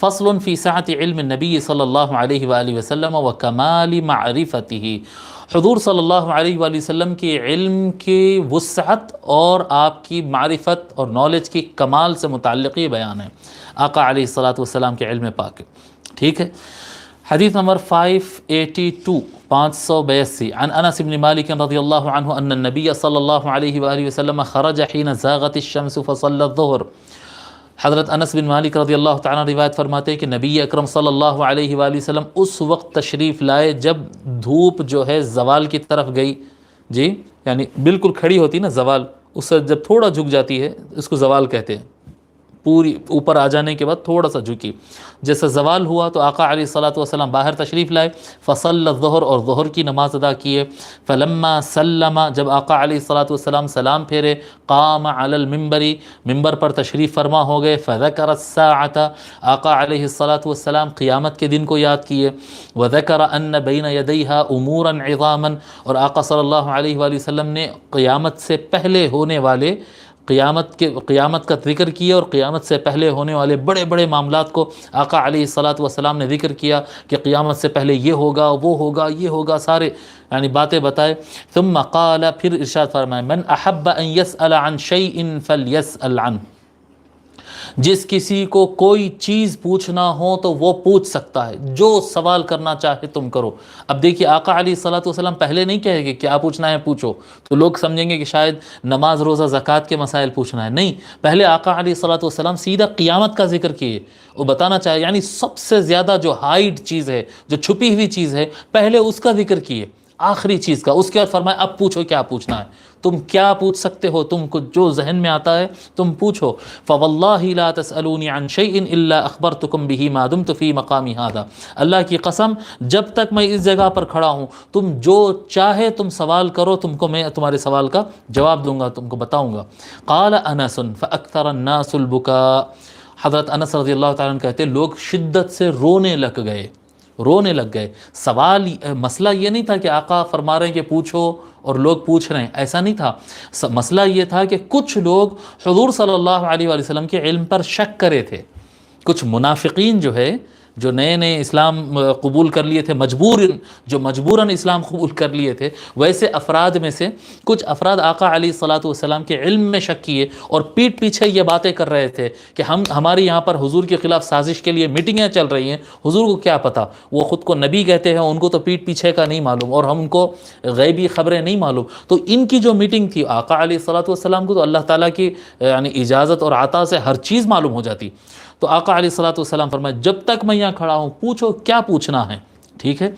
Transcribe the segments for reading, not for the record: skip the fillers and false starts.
فصل فی سعۃ علم النبی صلی اللہ علیہ وآلہ وسلم و کمال معرفتہ، حضور صلی اللہ علیہ وآلہ وسلم کے علم کی وسعت اور آپ کی معرفت اور نالج کی کمال سے متعلق یہ بیان ہے آقا علیہ الصلاۃ والسلام کے علم پاک. ٹھیک ہے. حدیث نمبر 582 582 عن انس بن مالک رضی اللہ عنہ ان النبی صلی اللہ علیہ وآلہ وسلم خرج حین زاغت الشمس فصلی الظہر. حضرت انس بن مالک رضی اللہ تعالیٰ روایت فرماتے ہیں کہ نبی اکرم صلی اللہ علیہ وآلہ وسلم اس وقت تشریف لائے جب دھوپ جو ہے زوال کی طرف گئی. جی یعنی بالکل کھڑی ہوتی نا زوال، اس سے جب تھوڑا جھک جاتی ہے اس کو زوال کہتے ہیں، پوری اوپر آ جانے کے بعد تھوڑا سا جھکی. جیسے زوال ہوا تو آقا علیہ الصلاۃ والسلام باہر تشریف لائے، فصلی الظہر اور ظہر کی نماز ادا کیے. فلما سلم جب آقا علیہ الصلاۃ والسلام سلام پھیرے، قام علی المنبر ممبر پر تشریف فرما ہو گئے. فذکر الساعۃ آقا علیہ الصلاۃ والسلام قیامت کے دن کو یاد کیے. وذکر ان بین یدیہا امورا عظاما اور آقا صلی اللہ علیہ وآلہ وسلم نے قیامت سے پہلے ہونے والے قیامت کا ذکر کیا اور قیامت سے پہلے ہونے والے بڑے بڑے معاملات کو آقا علیہ الصلاۃ والسلام نے ذکر کیا کہ قیامت سے پہلے یہ ہوگا، وہ ہوگا، یہ ہوگا، سارے یعنی باتیں بتائے. ثم قال پھر ارشاد فرمائے من احب ان يسأل عن شيء فليسأل عنه، جس کسی کو کوئی چیز پوچھنا ہو تو وہ پوچھ سکتا ہے، جو سوال کرنا چاہے تم کرو. اب دیکھیے آقا علیہ الصلاۃ والسلام پہلے نہیں کہے کہ کیا پوچھنا ہے پوچھو، تو لوگ سمجھیں گے کہ شاید نماز روزہ زکوٰۃ کے مسائل پوچھنا ہے. نہیں، پہلے آقا علیہ الصلاۃ والسلام سیدھا قیامت کا ذکر کیے. وہ بتانا چاہے یعنی سب سے زیادہ جو ہائڈ چیز ہے، جو چھپی ہوئی چیز ہے، پہلے اس کا ذکر کیے، آخری چیز کا. اس کے بعد فرمایا اب پوچھو کیا پوچھنا ہے، تم کیا پوچھ سکتے ہو، تم کو جو ذہن میں آتا ہے تم پوچھو. فواللہ لا تسألونی عن شیء الا اخبرتکم به ما دمت فی مقامی ھذا، اللہ کی قسم جب تک میں اس جگہ پر کھڑا ہوں تم جو چاہے تم سوال کرو، تم کو میں تمہارے سوال کا جواب دوں گا، تم کو بتاؤں گا. قال انس فاکثر الناس البکاء، حضرت انس رضی اللہ تعالیٰ عنہ کہتے لوگ شدت سے رونے لگ گئے. سوال مسئلہ یہ نہیں تھا کہ آقا فرما رہے ہیں کہ پوچھو اور لوگ پوچھ رہے ہیں، ایسا نہیں تھا. مسئلہ یہ تھا کہ کچھ لوگ حضور صلی اللہ علیہ وآلہ وسلم کے علم پر شک کرے تھے. کچھ منافقین جو ہے، جو نئے نئے اسلام قبول کر لیے تھے، مجبوراً اسلام قبول کر لیے تھے، ویسے افراد میں سے کچھ افراد آقا علیہ الصلاۃ والسلام کے علم میں شک کیے اور پیٹھ پیچھے یہ باتیں کر رہے تھے کہ ہماری یہاں پر حضور کے خلاف سازش کے لیے میٹنگیں چل رہی ہیں، حضور کو کیا پتہ، وہ خود کو نبی کہتے ہیں، ان کو تو پیٹھ پیچھے کا نہیں معلوم اور ہم ان کو غیبی خبریں نہیں معلوم. تو ان کی جو میٹنگ تھی، آقا علیہ الصلاۃ والسلام کو تو اللہ تعالیٰ کی یعنی اجازت اور عطا سے ہر چیز معلوم ہو جاتی. تو آقا علیہ الصلاۃ والسلام فرمائے جب تک میں یہاں کھڑا ہوں پوچھو کیا پوچھنا ہے. ٹھیک ہے.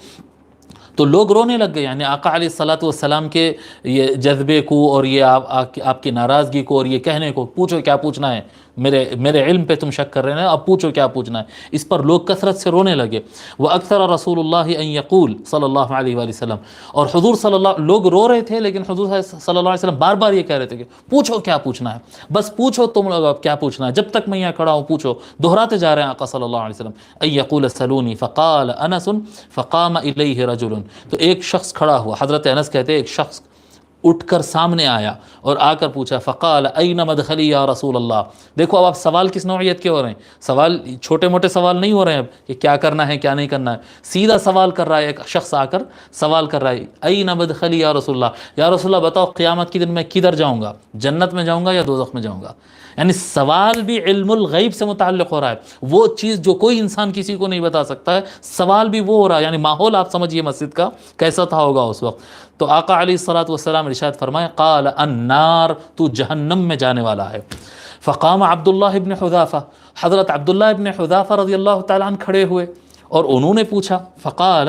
تو لوگ رونے لگ گئے، یعنی آقا علیہ الصلاۃ والسلام کے یہ جذبے کو اور یہ آپ کی ناراضگی کو اور یہ کہنے کو پوچھو کیا پوچھنا ہے، میرے علم پہ تم شک کر رہے ہیں، اب پوچھو کیا پوچھنا ہے. اس پر لوگ کثرت سے رونے لگے. وَأَكْثَرَ رسول اللہ ان یقول صلی اللہ علیہ وآلہ وسلم، اور حضور لوگ رو رہے تھے لیکن حضور صلی اللہ علیہ وسلم بار بار یہ کہہ رہے تھے کہ پوچھو کیا پوچھنا ہے، بس پوچھو تم لوگ اب کیا پوچھنا ہے، جب تک میں یہاں کھڑا ہوں پوچھو. دہراتے جا رہے ہیں آقا صلی اللہ علیہ وسلم. ان یقول سلونی فقال انس فقام الیہ رجل، تو ایک شخص کھڑا ہوا، حضرت انس کہتے ہیں ایک شخص اٹھ کر سامنے آیا اور آ کر پوچھا فقال این مدخلی یا رسول اللہ. دیکھو اب آپ سوال کس نوعیت کے ہو رہے ہیں، سوال چھوٹے موٹے سوال نہیں ہو رہے ہیں اب کہ کیا کرنا ہے کیا نہیں کرنا ہے، سیدھا سوال کر رہا ہے. ایک شخص آ کر سوال کر رہا ہے این مدخلی یا رسول اللہ، یا رسول اللہ بتاؤ قیامت کے دن میں کدھر جاؤں گا، جنت میں جاؤں گا یا دوزخ میں جاؤں گا. یعنی سوال بھی علم الغیب سے متعلق ہو رہا ہے، وہ چیز جو کوئی انسان کسی کو نہیں بتا سکتا ہے، سوال بھی وہ ہو رہا ہے. یعنی ماحول آپ سمجھیے مسجد کا کیسا تھا ہوگا اس وقت. تو آقا علیہ الصلاۃ والسلام ارشاد فرمائے قال النار، تو جہنم میں جانے والا ہے. فقام عبداللہ ابن حذافہ، حضرت عبداللہ ابن حذافہ رضی اللہ تعالیٰ عنہ کھڑے ہوئے اور انہوں نے پوچھا فقال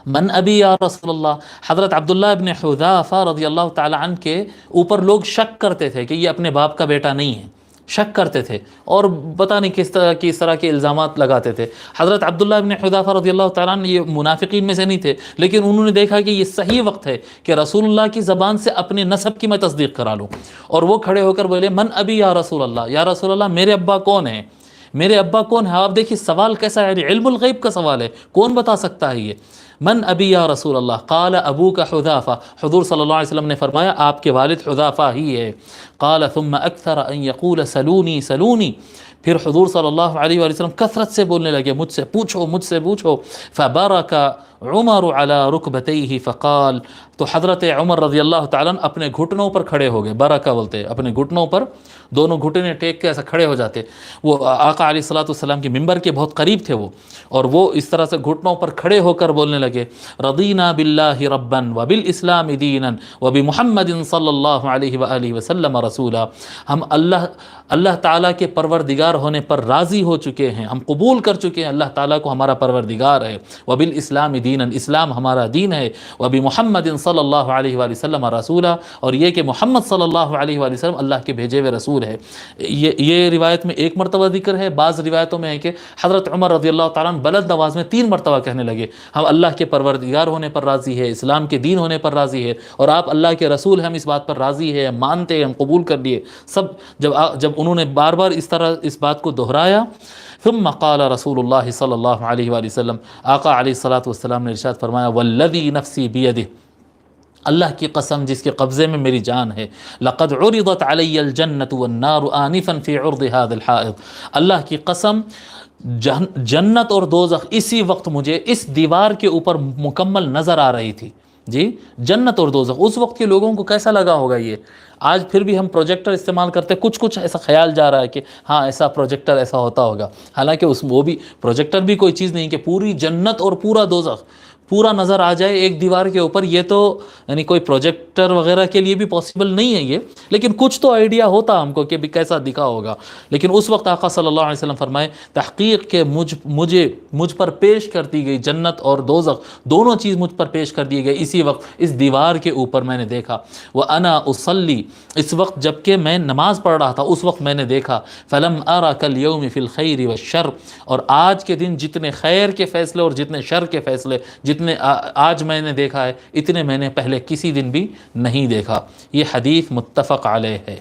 من ابی یا رسول اللہ. حضرت عبداللہ ابن حذافہ رضی اللہ تعالیٰ عنہ کے اوپر لوگ شک کرتے تھے کہ یہ اپنے باپ کا بیٹا نہیں ہے، شک کرتے تھے اور پتہ نہیں کس طرح کے الزامات لگاتے تھے. حضرت عبداللہ ابن حذافہ رضی اللہ تعالیٰ عنہ یہ منافقین میں سے نہیں تھے، لیکن انہوں نے دیکھا کہ یہ صحیح وقت ہے کہ رسول اللہ کی زبان سے اپنے نسب کی میں تصدیق کرا لوں، اور وہ کھڑے ہو کر بولے من ابی یا رسول اللہ، یا رسول اللہ میرے ابا کون ہیں، میرے ابا کون ہے. آپ دیکھیے سوال کیسا ہے، علم الغیب کا سوال ہے، کون بتا سکتا ہے یہ. من ابی یا رسول اللہ قال ابوک حذافہ، حضور صلی اللہ علیہ وسلم نے فرمایا آپ کے والد حذافہ ہی ہے. قال ثم اکثر ان یقول سلونی سلونی، پھر حضور صلی اللہ علیہ وآلہ وسلم کثرت سے بولنے لگے مجھ سے پوچھو مجھ سے پوچھو. فبارک عمر علی رکبتیہ فقال، تو حضرت عمر رضی اللہ تعالیٰ عنہ اپنے گھٹنوں پر کھڑے ہو گئے. برکہ بولتے ہیں اپنے گھٹنوں پر، دونوں گھٹنے ٹیک کے ایسا کھڑے ہو جاتے. وہ آقا علیہ الصلوۃ والسلام کے ممبر کے بہت قریب تھے وہ، اور وہ اس طرح سے گھٹنوں پر کھڑے ہو کر بولنے لگے رضینا باللہ ربا وبالاسلام دینا وبمحمد صلی اللہ علیہ وآلہ وسلم رسولا. ہم اللہ تعالیٰ کے پروردگار ہونے پر راضی ہو چکے ہیں، ہم قبول کر چکے ہیں اللہ تعالیٰ کو ہمارا پروردگار ہے. وبالاسلام دینا، اسلام ہمارا دین ہے. وبمحمد صلی اللہ علیہ وآلہ وسلم رسولا، اور یہ کہ محمد صلی اللہ علیہ وآلہ وسلم اللہ کے بھیجے ہوئے رسول ہے. یہ روایت میں ایک مرتبہ ذکر ہے، بعض روایتوں میں ہے کہ حضرت عمر رضی اللہ تعالیٰ عنہ بلند آواز میں 3 مرتبہ کہنے لگے ہم اللہ کے پروردگار ہونے پر راضی ہے، اسلام کے دین ہونے پر راضی ہے، اور آپ اللہ کے رسول ہیں، ہم اس بات پر راضی ہے، ہم مانتے ہیں، ہم قبول کر لیے. سب جب انہوں نے بار بار اس طرح اس بات کو دہرایا، ثم قال رسول اللہ صلی اللہ علیہ وآلہ وسلم، آقا علیہ الصلوۃ والسلام نے ارشاد فرمایا والذی نفسی بیدہ، اللہ کی قسم جس کے قبضے میں میری جان ہے، لقد عرضت علی الجنۃ والنار آنفا فی عرض هذا الحائط، اللہ کی قسم جنت اور دوزخ اسی وقت مجھے اس دیوار کے اوپر مکمل نظر آ رہی تھی. جی، جنت اور دوزخ اس وقت کے لوگوں کو کیسا لگا ہوگا یہ؟ آج پھر بھی ہم پروجیکٹر استعمال کرتے، کچھ ایسا خیال جا رہا ہے کہ ہاں ایسا پروجیکٹر ایسا ہوتا ہوگا، حالانکہ وہ بھی پروجیکٹر بھی کوئی چیز نہیں کہ پوری جنت اور پورا دوزخ پورا نظر آ جائے ایک دیوار کے اوپر. یہ تو یعنی کوئی پروجیکٹر وغیرہ کے لیے بھی پاسبل نہیں ہے یہ، لیکن کچھ تو آئیڈیا ہوتا ہم کو کہ بھی کیسا دکھا ہوگا. لیکن اس وقت آقا صلی اللہ علیہ وسلم فرمائے تحقیق کہ مجھ پر پیش کر دی گئی جنت اور دوزخ، دونوں چیز مجھ پر پیش کر دی گئی اسی وقت اس دیوار کے اوپر میں نے دیکھا. وَأَنَا أُصَلِّي، اس وقت جبکہ میں نماز پڑھ رہا تھا اس وقت میں نے دیکھا. فَلَمْ أَرَ كَالْيَوْمِ فِي الْخَيْرِ وَالشَّرِّ، اور آج کے دن جتنے خیر کے فیصلے اور جتنے شر کے فیصلے جتنے آج میں نے دیکھا ہے اتنے میں نے پہلے کسی دن بھی نہیں دیکھا. یہ حدیث متفق علیہ ہے.